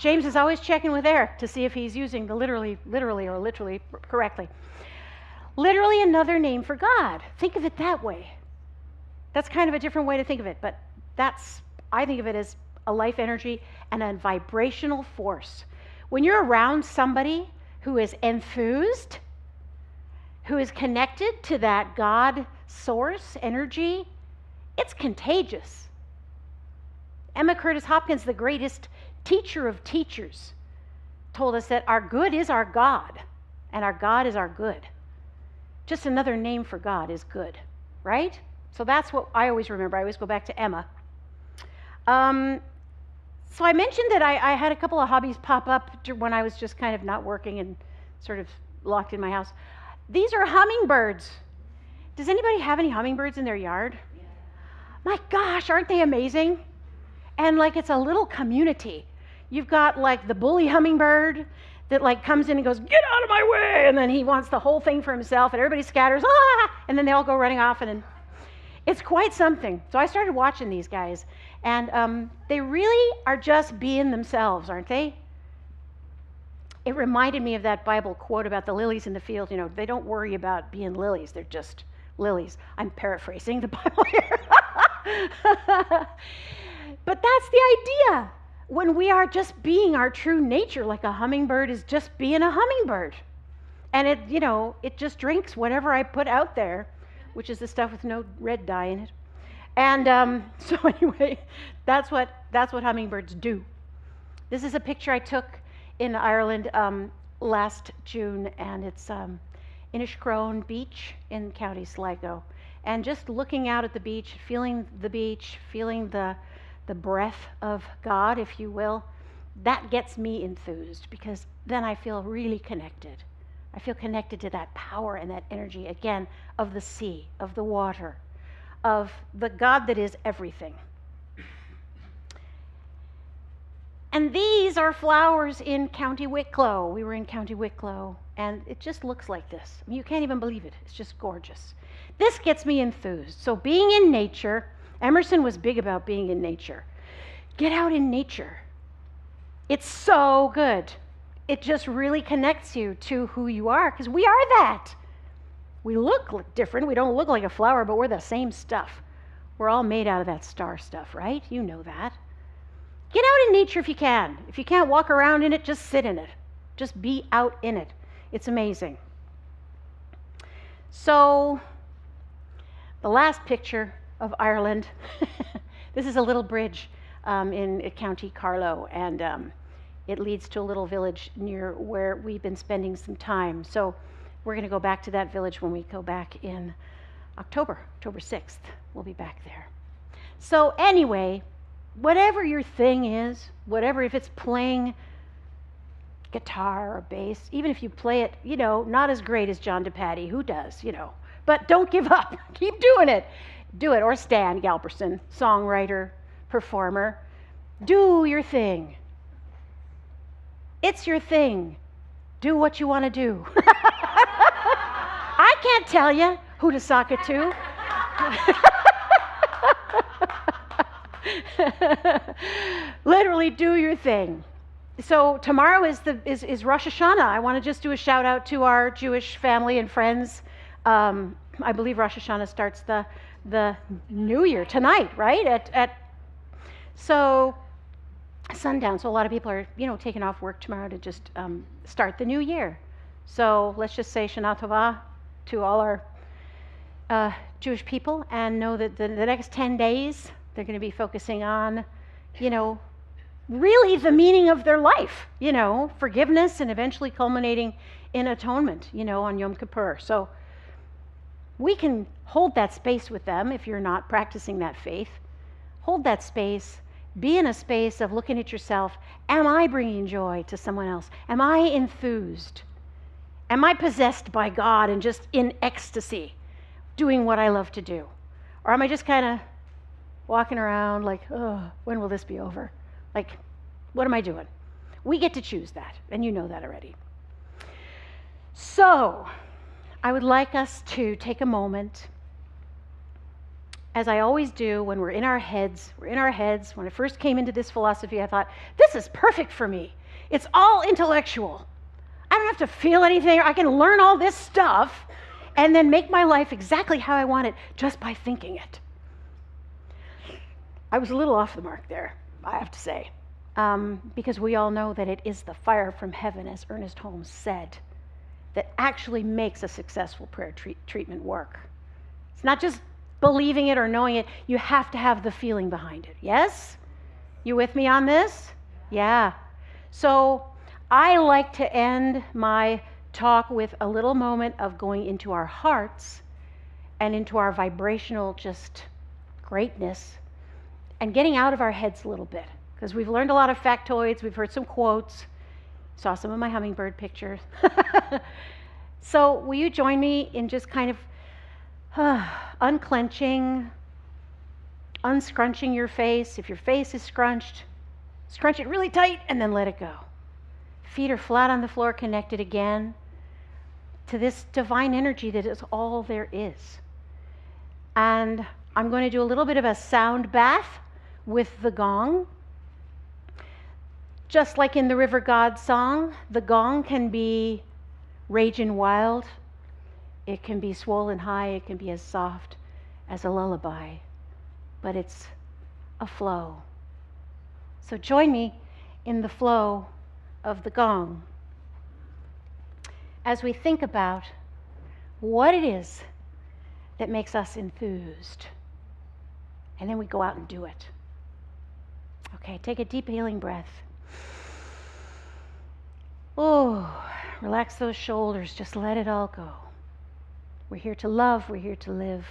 James is always checking with Eric to see if he's using the literally correctly. Literally another name for God. Think of it that way. That's kind of a different way to think of it, but I think of it as a life energy and a vibrational force. When you're around somebody who is enthused, who is connected to that God source energy, it's contagious. Emma Curtis Hopkins, the greatest teacher of teachers, told us that our good is our God, and our God is our good. Just another name for God is good, right? So that's what I always remember. I always go back to Emma. So I mentioned that I had a couple of hobbies pop up when I was just kind of not working and sort of locked in my house. These are hummingbirds. Does anybody have any hummingbirds in their yard? Yeah. My gosh, aren't they amazing? And like it's a little community. You've got like the bully hummingbird that like comes in and goes, "Get out of my way!" And then he wants the whole thing for himself, and everybody scatters, "Ah!" And then they all go running off, and then it's quite something. So I started watching these guys, and they really are just being themselves, aren't they? It reminded me of that Bible quote about the lilies in the field. You know, they don't worry about being lilies. They're just lilies. I'm paraphrasing the Bible here. But that's the idea. When we are just being our true nature, like a hummingbird is just being a hummingbird. And it just drinks whatever I put out there, which is the stuff with no red dye in it. And so anyway, that's what hummingbirds do. This is a picture I took in Ireland last June, and it's Inishcrone Beach in County Sligo. And just looking out at the beach, feeling the breath of God, if you will, that gets me enthused, because then I feel really connected. I feel connected to that power and that energy, again, of the sea, of the water, of the God that is everything. And these are flowers in County Wicklow. We were in County Wicklow, and it just looks like this. I mean, you can't even believe it. It's just gorgeous. This gets me enthused. So being in nature, Emerson was big about being in nature. Get out in nature. It's so good. It just really connects you to who you are, because we are that. We look different. We don't look like a flower, but we're the same stuff. We're all made out of that star stuff, right? You know that. Get out in nature if you can. If you can't walk around in it, just sit in it. Just be out in it. It's amazing. So, the last picture of Ireland. This is a little bridge in County Carlow, and it leads to a little village near where we've been spending some time. So, we're going to go back to that village when we go back in October 6th. We'll be back there. So, anyway, whatever your thing is, whatever, if it's playing guitar or bass, even if you play it, not as great as John DePatty, who does, but don't give up. Keep doing it. Do it. Or Stan Galperson, songwriter, performer. Do your thing. It's your thing. Do what you want to do. I can't tell you who to sock it to. Literally do your thing. So tomorrow is Rosh Hashanah. I want to just do a shout out to our Jewish family and friends. I believe Rosh Hashanah starts the new year tonight, right? At sundown. So a lot of people are taking off work tomorrow to just start the new year. So let's just say Shana Tova to all our Jewish people, and know that the next 10 days they're going to be focusing on, really the meaning of their life, forgiveness, and eventually culminating in atonement, on Yom Kippur. So we can hold that space with them if you're not practicing that faith. Hold that space. Be in a space of looking at yourself. Am I bringing joy to someone else? Am I enthused? Am I possessed by God and just in ecstasy, doing what I love to do? Or am I just kind of walking around like, oh, when will this be over? Like, what am I doing? We get to choose that, and you know that already. So, I would like us to take a moment, as I always do when we're in our heads. When I first came into this philosophy, I thought, this is perfect for me. It's all intellectual. I don't have to feel anything. I can learn all this stuff and then make my life exactly how I want it just by thinking it. I was a little off the mark there, I have to say, because we all know that it is the fire from heaven, as Ernest Holmes said, that actually makes a successful prayer treatment work. It's not just believing it or knowing it. You have to have the feeling behind it. Yes? You with me on this? Yeah. So I like to end my talk with a little moment of going into our hearts and into our vibrational just greatness and getting out of our heads a little bit, because we've learned a lot of factoids, we've heard some quotes, saw some of my hummingbird pictures. So will you join me in just kind of unclenching, unscrunching your face. If your face is scrunched, scrunch it really tight and then let it go. Feet are flat on the floor, connected again to this divine energy that is all there is. And I'm going to do a little bit of a sound bath with the gong. Just like in the River God song, the gong can be raging wild. It can be swollen high. It can be as soft as a lullaby. But it's a flow. So join me in the flow of the gong as we think about what it is that makes us enthused. And then we go out and do it. Okay, take a deep healing breath. Oh, relax those shoulders. Just let it all go. We're here to love. We're here to live.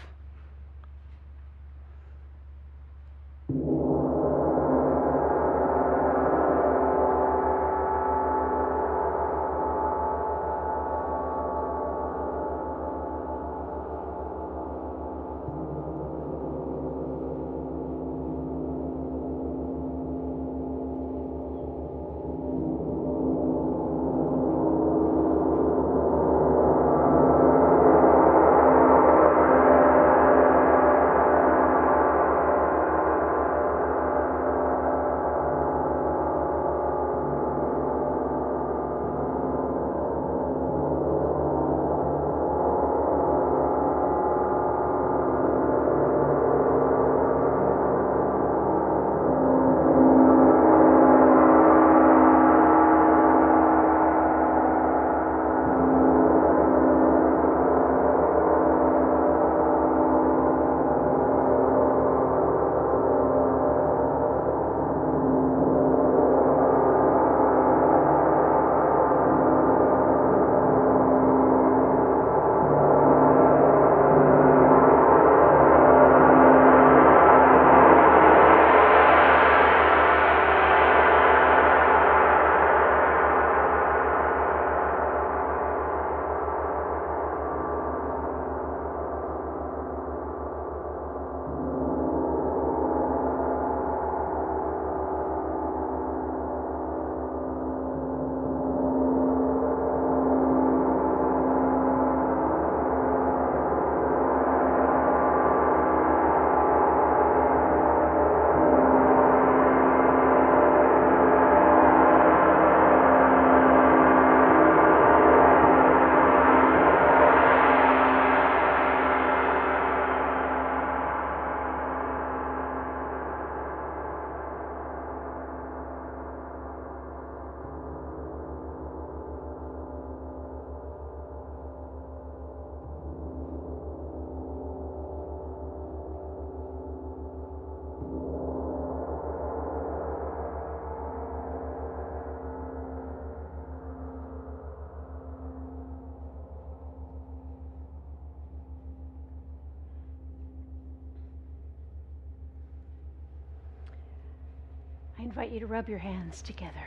invite you to rub your hands together,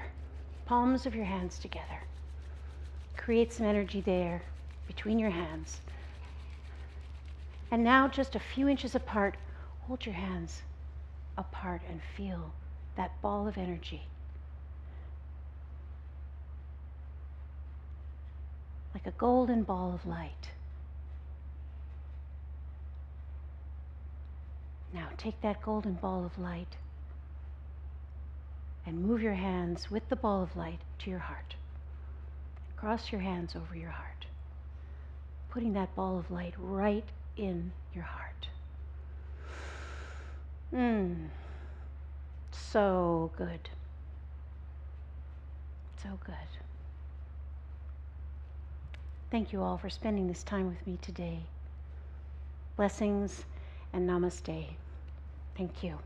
palms of your hands together. Create some energy there between your hands. And now, just a few inches apart, hold your hands apart and feel that ball of energy. Like a golden ball of light. Now take that golden ball of light and move your hands with the ball of light to your heart. Cross your hands over your heart, putting that ball of light right in your heart. So good. So good. Thank you all for spending this time with me today. Blessings and namaste. Thank you.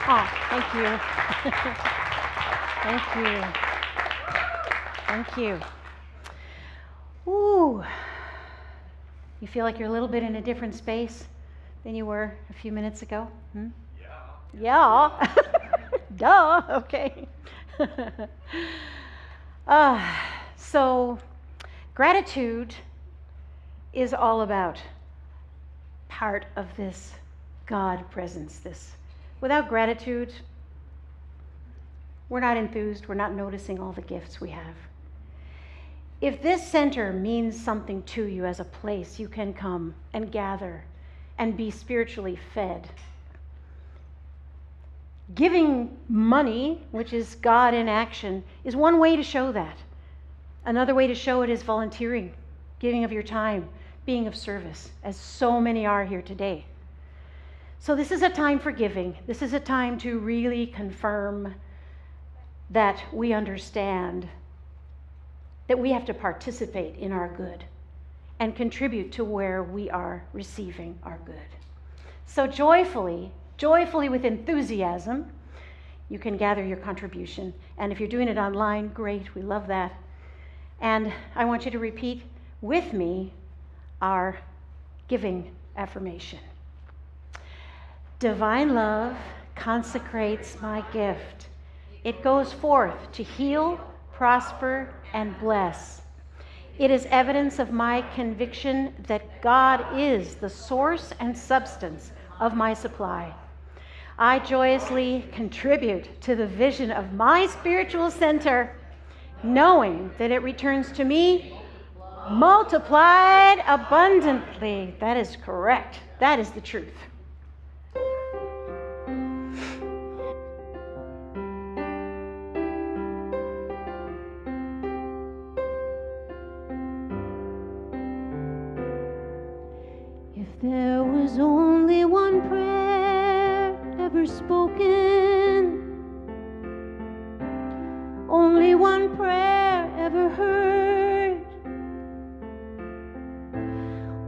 Oh, thank you. Thank you. Thank you. Ooh. You feel like you're a little bit in a different space than you were a few minutes ago? Yeah. Duh. Okay. So, gratitude is all about part of this God presence. Without gratitude, we're not enthused, we're not noticing all the gifts we have. If this center means something to you as a place you can come and gather and be spiritually fed, giving money, which is God in action, is one way to show that. Another way to show it is volunteering, giving of your time, being of service, as so many are here today. So this is a time for giving. This is a time to really confirm that we understand that we have to participate in our good and contribute to where we are receiving our good. So joyfully with enthusiasm, you can gather your contribution. And if you're doing it online, great, we love that. And I want you to repeat with me our giving affirmation. Divine love consecrates my gift. It goes forth to heal, prosper, and bless. It is evidence of my conviction that God is the source and substance of my supply. I joyously contribute to the vision of my spiritual center, knowing that it returns to me multiplied abundantly. That is correct. That is the truth. If there was only one prayer ever spoken, only one prayer ever heard,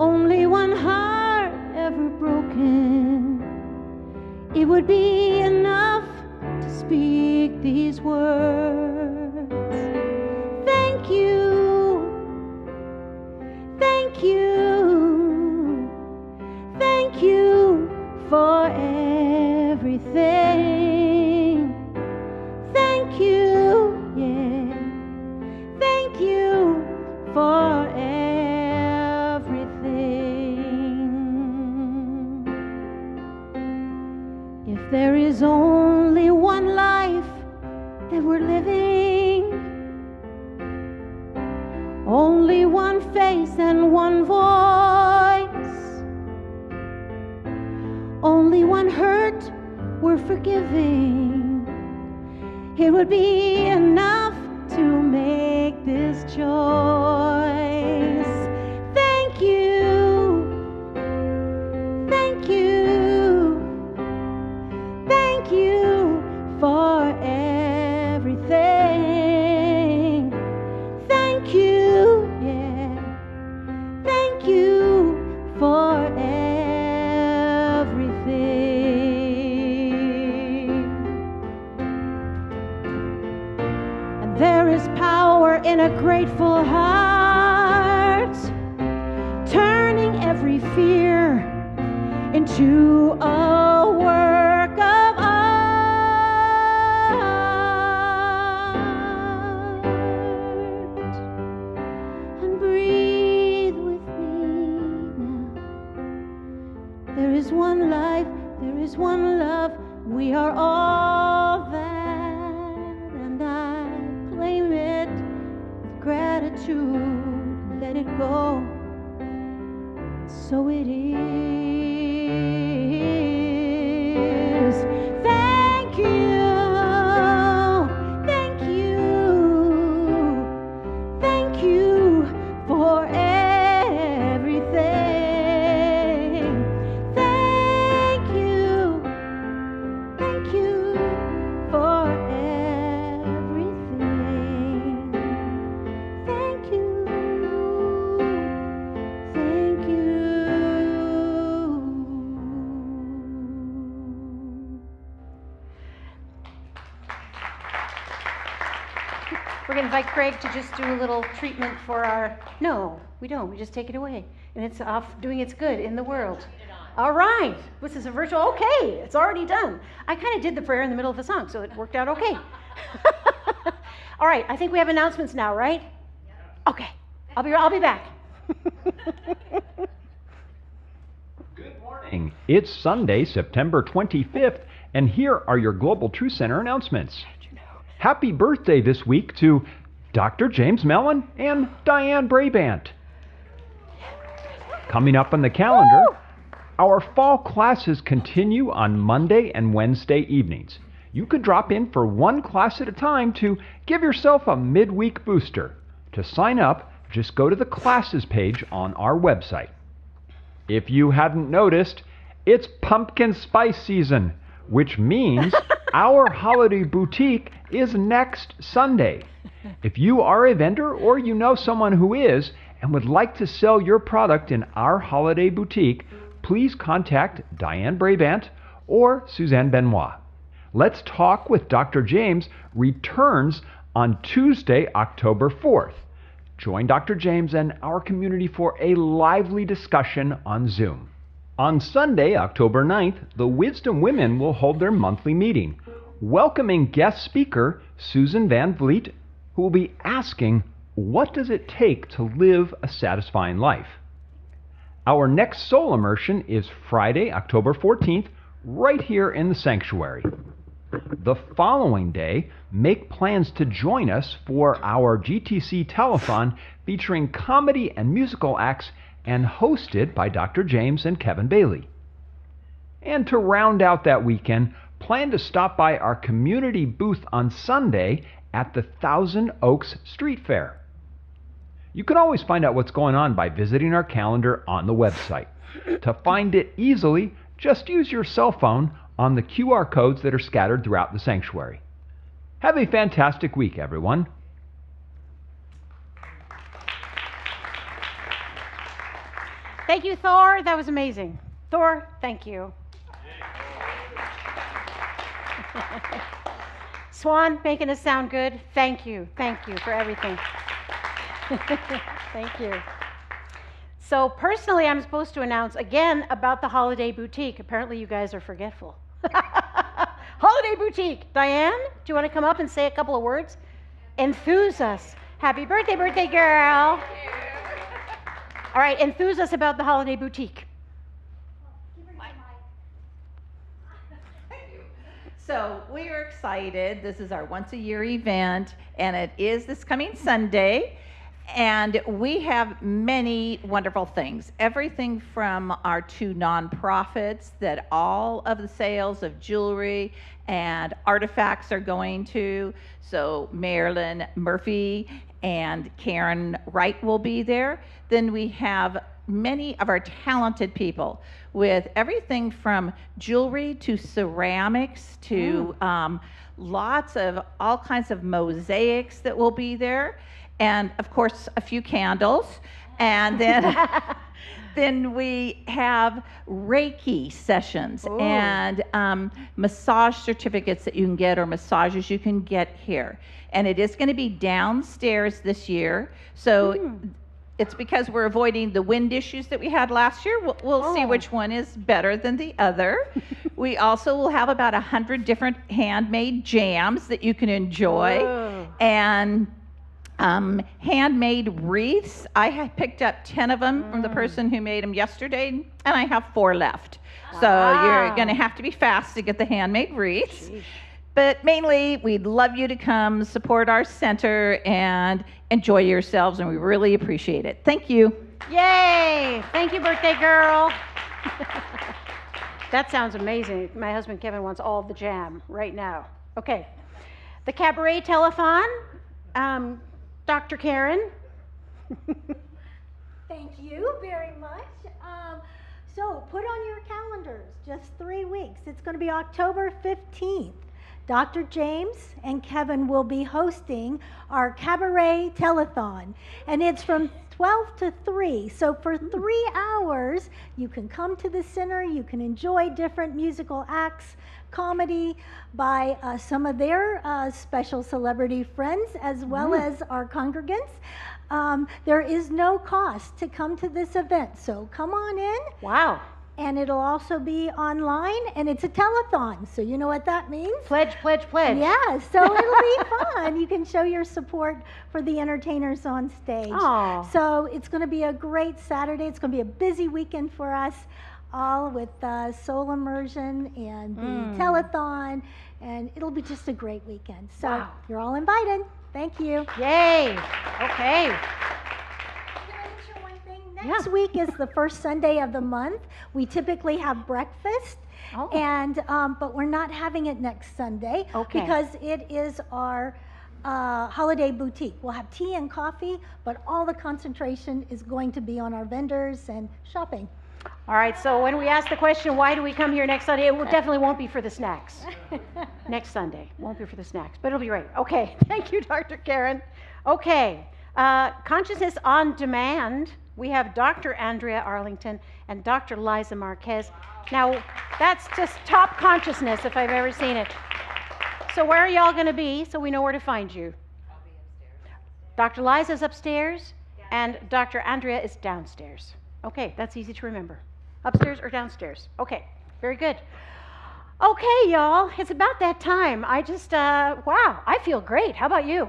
only one heart ever broken, it would be enough to speak these words. Thank you, thank you, thank you for everything. Thank you, yeah. Thank you for everything. If there is only one life that we're living, only one face and one voice, only one hurt we're forgiving, it would be enough to make this choice. Thank you, thank you, thank you for everything. Thank you, yeah, thank you for everything. And there is power in a grateful heart. turning every fear into a work of art. And breathe with me now. There is one life, there is one love, we are all that, and I claim it with gratitude, let it go, so it is. Thank you, thank you, thank you for everything. Thank you for everything. Thank you. We're going to invite Craig to just do a little treatment for our... No, we don't. We just take it away. And it's off doing its good in the world. All right. This is a virtual... Okay, it's already done. I kind of did the prayer in the middle of the song, so it worked out okay. All right, I think we have announcements now, right? Okay. I'll be back. Good morning. It's Sunday, September 25th, and here are your Global Truth Center announcements. Happy birthday this week to Dr. James Mellon and Diane Brabant. Coming up on the calendar, our fall classes continue on Monday and Wednesday evenings. You can drop in for one class at a time to give yourself a midweek booster. To sign up, just go to the classes page on our website. If you hadn't noticed, it's pumpkin spice season, which means our holiday boutique is next Sunday. If you are a vendor or you know someone who is and would like to sell your product in our holiday boutique, please contact Diane Brabant or Suzanne Benoit. Let's Talk with Dr. James returns on Tuesday, October 4th. Join Dr. James and our community for a lively discussion on Zoom. On Sunday, October 9th, the Wisdom Women will hold their monthly meeting, welcoming guest speaker Susan Van Vliet, who will be asking, what does it take to live a satisfying life? Our next soul immersion is Friday, October 14th, right here in the sanctuary. The following day, make plans to join us for our GTC Telethon featuring comedy and musical acts and hosted by Dr. James and Kevin Bailey. And to round out that weekend, plan to stop by our community booth on Sunday at the Thousand Oaks Street Fair. You can always find out what's going on by visiting our calendar on the website. To find it easily, just use your cell phone on the QR codes that are scattered throughout the sanctuary. Have a fantastic week, everyone. Thank you, Thor. That was amazing. Thor, thank you. Swan, making us sound good. Thank you. Thank you for everything. Thank you. So personally, I'm supposed to announce again about the Holiday Boutique. Apparently you guys are forgetful. Holiday Boutique. Diane, do you want to come up and say a couple of words? Enthuse us. Happy birthday, birthday girl. All right, enthuse us about the Holiday Boutique. So we are excited. This is our once-a-year event, and it is this coming Sunday. And we have many wonderful things. Everything from our two nonprofits that all of the sales of jewelry and artifacts are going to. So Marilyn Murphy and Karen Wright will be there. Then we have many of our talented people with everything from jewelry to ceramics to lots of all kinds of mosaics that will be there. And of course, a few candles. And then, then we have Reiki sessions and massage certificates that you can get or massages you can get here. And it is going to be downstairs this year. So It's because we're avoiding the wind issues that we had last year. We'll see which one is better than the other. We also will have about 100 different handmade jams that you can enjoy. Oh. And handmade wreaths. I picked up 10 of them from the person who made them yesterday, and I have 4 left. So you're going to have to be fast to get the handmade wreaths. Sheesh. But mainly, we'd love you to come support our center and enjoy yourselves, and we really appreciate it. Thank you. Yay! Thank you, birthday girl. That sounds amazing. My husband Kevin wants all the jam right now. Okay. The Cabaret Telethon. Dr. Karen. Thank you very much. So put on your calendars, just 3 weeks. It's going to be October 15th. Dr. James and Kevin will be hosting our Cabaret Telethon, and it's from 12 to 3. So for 3 hours, you can come to the center, you can enjoy different musical acts, comedy by some of their special celebrity friends, as well as our congregants. There is no cost to come to this event, so come on in. Wow. And it'll also be online, and it's a telethon, so you know what that means? Pledge, pledge, pledge. Yeah, so it'll be fun. You can show your support for the entertainers on stage. Aw. So it's going to be a great Saturday. It's going to be a busy weekend for us, all with soul immersion and the telethon, and it'll be just a great weekend. So Wow. you're all invited. Thank you. Yay. Okay. Next week is the first Sunday of the month. We typically have breakfast, Oh. and but we're not having it next Sunday Okay. because it is our holiday boutique. We'll have tea and coffee, but all the concentration is going to be on our vendors and shopping. All right, so when we ask the question, why do we come here next Sunday, definitely won't be for the snacks. Next Sunday, won't be for the snacks, but it'll be great. Okay, thank you, Dr. Karen. Okay, Consciousness on Demand. We have Dr. Andrea Arlington and Dr. Liza Marquez. Now, that's just top consciousness if I've ever seen it. So where are y'all going to be so we know where to find you? I'll be upstairs. Dr. Liza's upstairs, and Dr. Andrea is downstairs. Okay, that's easy to remember. Upstairs or downstairs? Okay, very good. Okay, y'all, it's about that time. I just, wow, I feel great. How about you?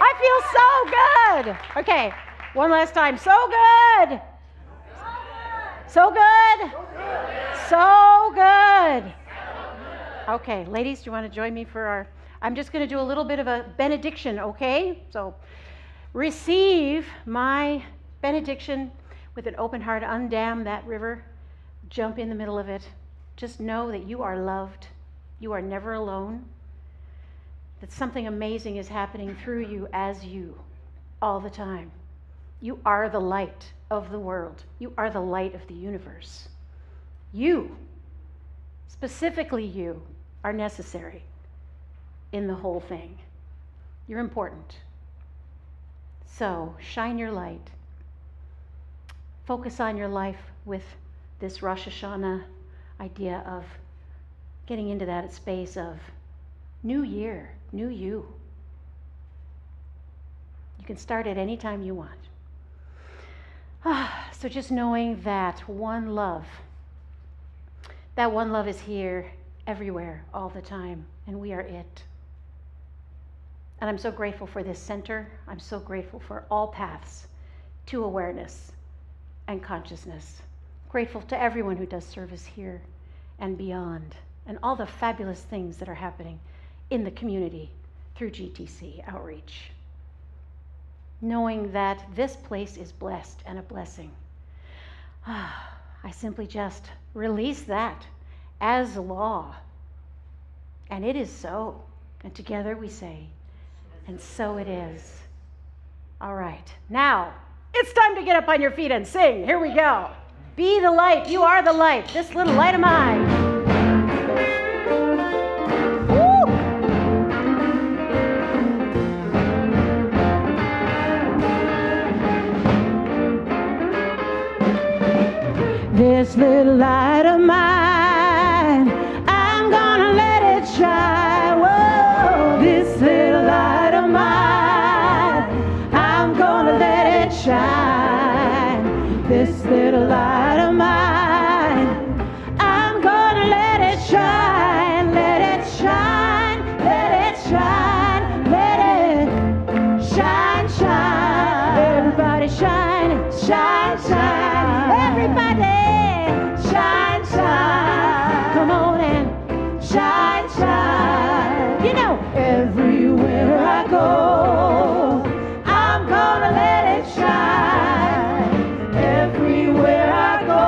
I feel so good. Okay, one last time. So good. So good. So good. Okay, ladies, do you want to join me for our, I'm just going to do a little bit of a benediction, okay? So receive my benediction with an open heart. Undam that river. Jump in the middle of it. Just know that you are loved. You are never alone. That something amazing is happening through you as you all the time. You are the light of the world. You are the light of the universe. You, specifically you, are necessary in the whole thing. You're important. So shine your light. Focus on your life with this Rosh Hashanah idea of getting into that space of new year, new you. You can start at any time you want. So just knowing that one love is here everywhere all the time, and we are it. And I'm so grateful for this center. I'm so grateful for all paths to awareness and consciousness. Grateful to everyone who does service here and beyond, and all the fabulous things that are happening in the community through GTC outreach. Knowing that this place is blessed and a blessing. I simply just release that as law. And it is so. And together we say, and so it is. All right. Now, it's time to get up on your feet and sing. Here we go. Be the light. You are the light. This little light of mine. This little light of mine, I'm gonna let it shine. Whoa, this little light of mine, I'm gonna let Everywhere I go, I'm gonna let it shine. Everywhere I go,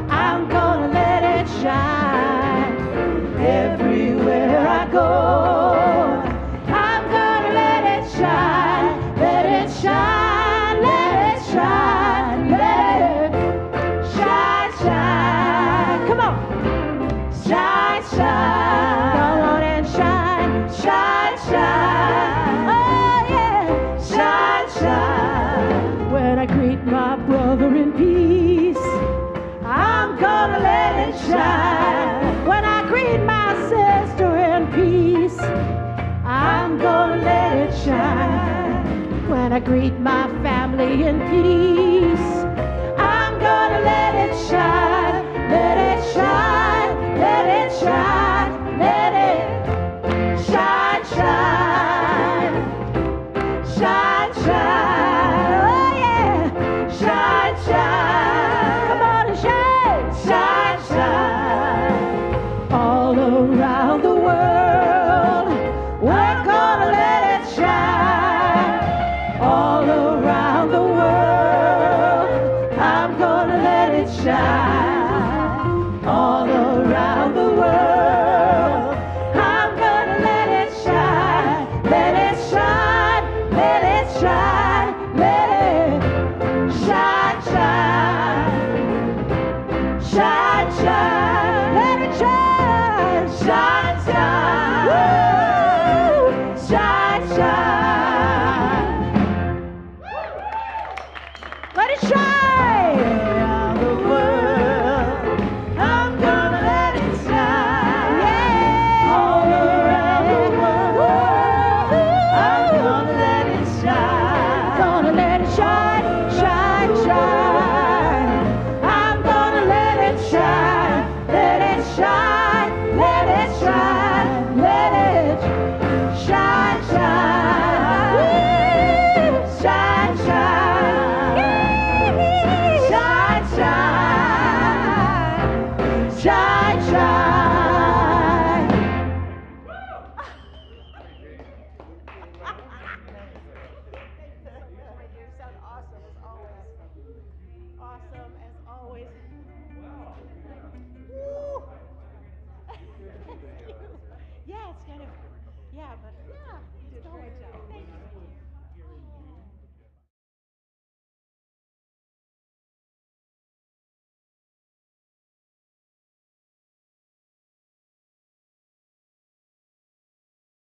I'm gonna let it shine. Everywhere I go, I'm gonna let it shine. Let it shine, let it shine, let it shine, shine. Come on. Shine, shine. Come on and shine, shine, shine. Oh yeah, shine, shine. When I greet my brother in peace, I'm gonna let it shine. When I greet my sister in peace, I'm gonna let it shine. When I greet my family in peace, I'm gonna let it shine. Let it shine, let it shine, let it shine, shine. Shine, shine. Oh yeah, shine, shine. Come on and shine, shine, shine. All around the world, we're gonna let it shine. All around the world, I'm gonna let it shine. All around the world, I'm gonna let it shine. Let it shine, let it shine, let it shine, shine. Shine, shine, let it shine, shine, shine. Woo! Shine, shine. Let it shine. Around the world, I'm gonna let it shine. Yeah. All around the world, I'm gonna let it shine. Gonna let it shine, shine, shine. I'm gonna let it shine. Let it shine, let it shine, let it shine, shine. Woo! Shine, shine. Shine, shine. Shine, shine. You sound awesome as always. Awesome as always. Woo! Thank you. Yeah, it's kind of, yeah, but yeah, it's going. Thank you.